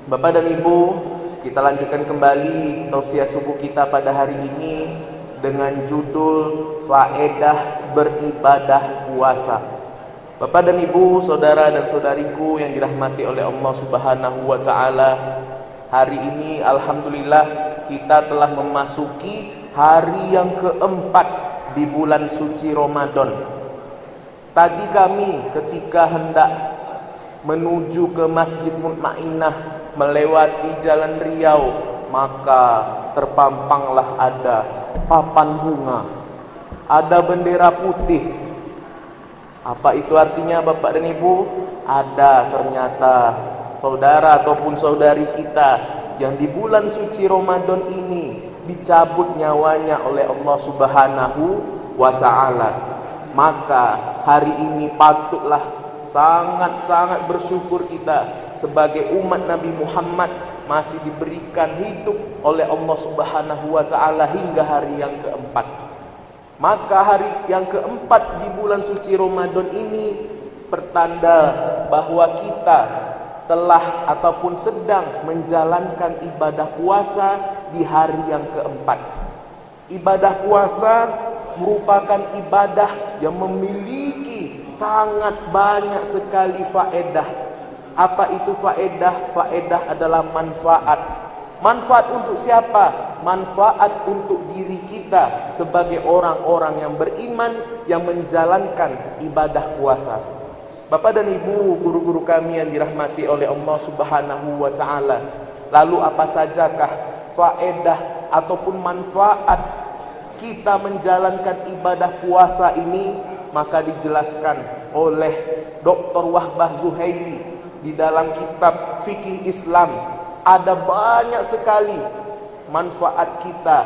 Bapak dan Ibu, kita lanjutkan kembali tausiah subuh kita pada hari ini dengan judul Faedah Beribadah Puasa. Bapak dan Ibu, saudara dan saudariku yang dirahmati oleh Allah Subhanahu wa taala, hari ini alhamdulillah kita telah memasuki hari yang keempat di bulan suci Ramadan. Tadi kami ketika hendak menuju ke Masjid Mutmainah melewati Jalan Riau, maka terpampanglah ada papan bunga, ada bendera putih. Apa itu artinya Bapak dan Ibu? Ada ternyata saudara ataupun saudari kita yang di bulan suci Ramadan ini dicabut nyawanya oleh Allah Subhanahu wa taala. Maka hari ini patutlah sangat-sangat bersyukur kita sebagai umat Nabi Muhammad masih diberikan hidup oleh Allah Subhanahu wa taala hingga hari yang keempat. Maka hari yang keempat di bulan suci Ramadan ini pertanda bahwa kita telah ataupun sedang menjalankan ibadah puasa di hari yang keempat. Ibadah puasa merupakan ibadah yang memiliki sangat banyak sekali faedah. Apa itu faedah? Faedah adalah manfaat. Manfaat untuk siapa? Manfaat untuk diri kita sebagai orang-orang yang beriman yang menjalankan ibadah puasa. Bapak dan Ibu, guru-guru kami yang dirahmati oleh Allah Subhanahu wa taala. Lalu apa sajakah faedah ataupun manfaat kita menjalankan ibadah puasa ini? Maka dijelaskan oleh Dr. Wahbah Zuhaili di dalam kitab Fikih Islam. Ada banyak sekali manfaat kita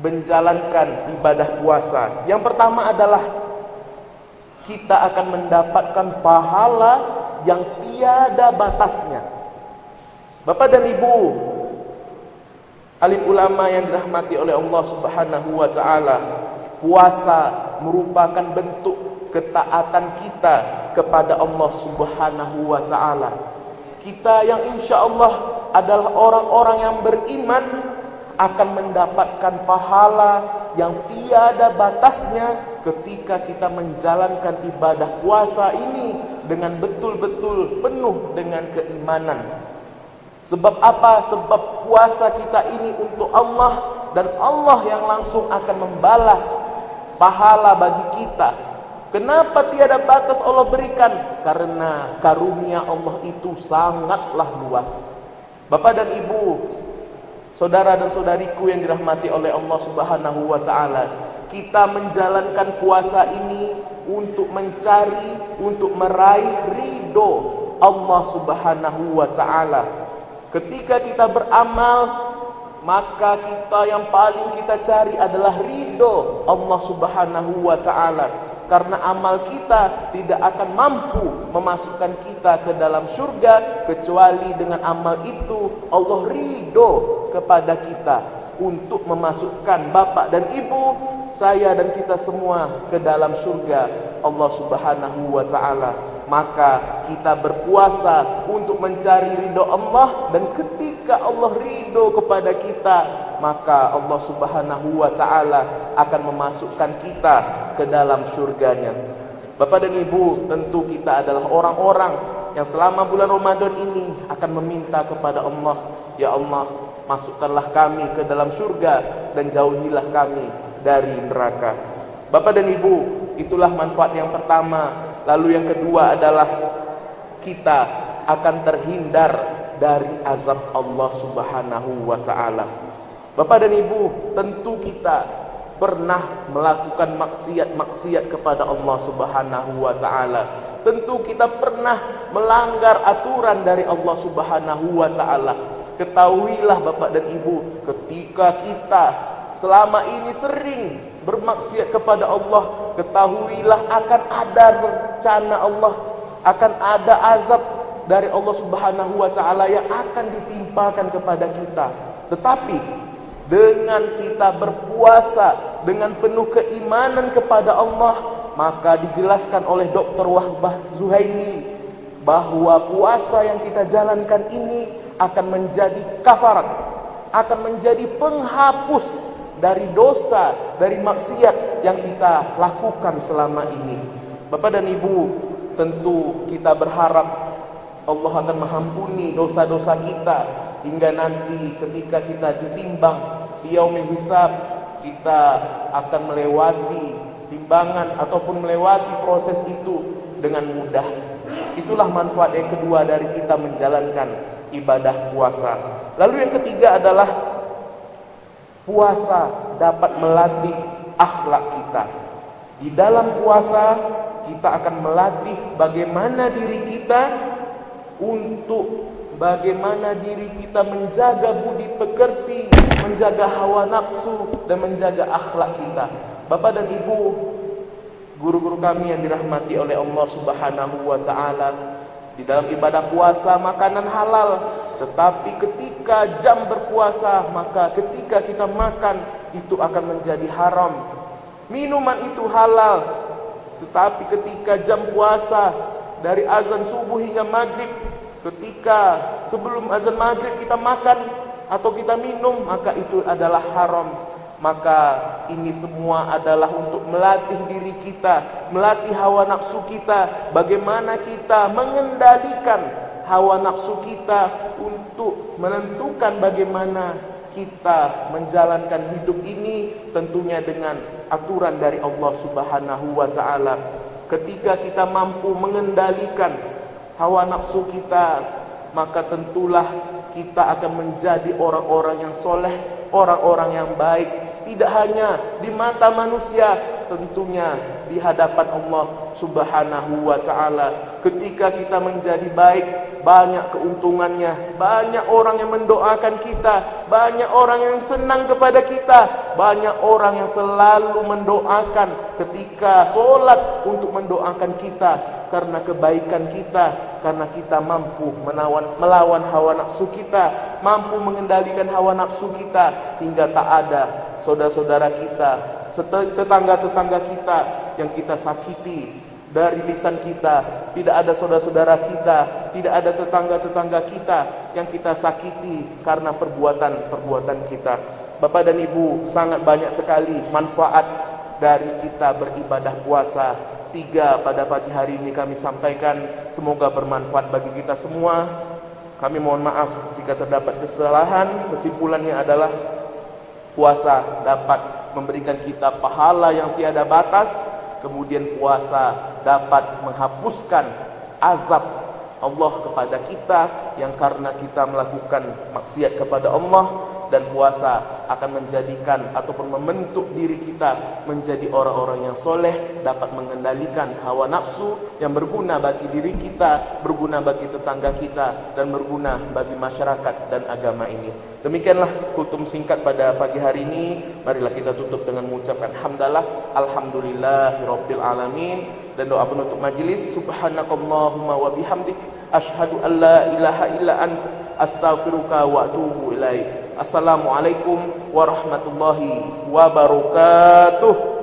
menjalankan ibadah puasa. Yang pertama adalah kita akan mendapatkan pahala yang tiada batasnya. Bapak dan Ibu, alim ulama yang dirahmati oleh Allah Subhanahu wa taala, puasa merupakan bentuk ketaatan kita kepada Allah Subhanahu wa taala. Kita yang insya Allah adalah orang-orang yang beriman akan mendapatkan pahala yang tiada batasnya ketika kita menjalankan ibadah puasa ini dengan betul-betul penuh dengan keimanan. Sebab apa? Sebab puasa kita ini untuk Allah, dan Allah yang langsung akan membalas pahala bagi kita. Kenapa tiada batas Allah berikan? Karena karunia Allah itu sangatlah luas. Bapak dan Ibu, saudara dan saudariku yang dirahmati oleh Allah Subhanahu wa taala, kita menjalankan puasa ini untuk mencari, untuk meraih ridho Allah Subhanahu wa taala. Ketika kita beramal, maka kita yang paling kita cari adalah ridho Allah Subhanahu wa taala. Karena amal kita tidak akan mampu memasukkan kita ke dalam surga kecuali dengan amal itu Allah ridho kepada kita untuk memasukkan Bapak dan Ibu, saya dan kita semua ke dalam surga Allah Subhanahu wa taala. Maka kita berpuasa untuk mencari ridho Allah, dan ketika Allah ridho kepada kita, maka Allah Subhanahu wa taala akan memasukkan kita ke dalam surganya. Bapak dan Ibu, tentu kita adalah orang-orang yang selama bulan Ramadan ini akan meminta kepada Allah, ya Allah, masukkanlah kami ke dalam surga dan jauhilah kami dari neraka. Bapak dan Ibu, itulah manfaat yang pertama. Lalu yang kedua adalah kita akan terhindar dari azab Allah Subhanahu wa taala. Bapak dan Ibu, tentu kita pernah melakukan maksiat-maksiat kepada Allah Subhanahu wa taala. Tentu kita pernah melanggar aturan dari Allah Subhanahu wa taala. Ketahuilah Bapak dan Ibu, ketika kita selama ini sering bermaksiat kepada Allah, ketahuilah akan ada rencana Allah, akan ada azab dari Allah Subhanahu wa taala yang akan ditimpakan kepada kita. Tetapi dengan kita berpuasa dengan penuh keimanan kepada Allah, maka dijelaskan oleh Dr. Wahbah Zuhaili bahwa puasa yang kita jalankan ini akan menjadi kafarat, akan menjadi penghapus dari dosa, dari maksiat yang kita lakukan selama ini. Bapak dan Ibu, tentu kita berharap Allah akan mengampuni dosa-dosa kita, hingga nanti ketika kita ditimbang di yaumil hisab, kita akan melewati timbangan ataupun melewati proses itu dengan mudah. Itulah manfaat yang kedua dari kita menjalankan ibadah puasa. Lalu yang ketiga adalah puasa dapat melatih akhlak kita. Di dalam puasa kita akan melatih bagaimana diri kita untuk bagaimana diri kita menjaga budi pekerti, menjaga hawa nafsu, dan menjaga akhlak kita. Bapak dan Ibu, guru-guru kami yang dirahmati oleh Allah Subhanahu wa Ta'ala, di dalam ibadah puasa makanan halal, tetapi ketika jam berpuasa, maka ketika kita makan itu akan menjadi haram. Minuman itu halal, tetapi ketika jam puasa dari azan subuh hingga maghrib, ketika sebelum azan maghrib kita makan atau kita minum, maka itu adalah haram. Maka ini semua adalah untuk melatih diri kita, melatih hawa nafsu kita, bagaimana kita mengendalikan hawa nafsu kita untuk menentukan bagaimana kita menjalankan hidup ini, tentunya dengan aturan dari Allah Subhanahu wa Ta'ala. Ketika kita mampu mengendalikan hawa nafsu kita, maka tentulah kita akan menjadi orang-orang yang soleh, orang-orang yang baik, tidak hanya di mata manusia, tentunya di hadapan Allah Subhanahu wa Ta'ala. Ketika kita menjadi baik, banyak keuntungannya, banyak orang yang mendoakan kita, banyak orang yang senang kepada kita, banyak orang yang selalu mendoakan ketika sholat untuk mendoakan kita karena kebaikan kita, karena kita mampu melawan hawa nafsu kita, mampu mengendalikan hawa nafsu kita, hingga tak ada saudara-saudara kita, tetangga-tetangga kita yang kita sakiti dari lisan kita. Tidak ada saudara-saudara kita, tidak ada tetangga-tetangga kita yang kita sakiti karena perbuatan-perbuatan kita. Bapak dan Ibu, sangat banyak sekali manfaat dari kita beribadah puasa. 3 pada pagi hari ini kami sampaikan, semoga bermanfaat bagi kita semua. Kami mohon maaf jika terdapat kesalahan. Kesimpulannya adalah puasa dapat memberikan kita pahala yang tiada batas. Kemudian puasa dapat menghapuskan azab Allah kepada kita yang karena kita melakukan maksiat kepada Allah. Dan puasa akan menjadikan ataupun membentuk diri kita menjadi orang-orang yang soleh, dapat mengendalikan hawa nafsu yang berguna bagi diri kita, berguna bagi tetangga kita, dan berguna bagi masyarakat dan agama ini. Demikianlah kultum singkat pada pagi hari ini. Marilah kita tutup dengan mengucapkan hamdalah, alhamdulillahirabbil alamin, dan doa penutup majelis, subhanakallahumma wa bihamdik, asyhadu an la ilaha illa anta, astaghfiruka wa atubu ilaik. Assalamualaikum warahmatullahi wabarakatuh.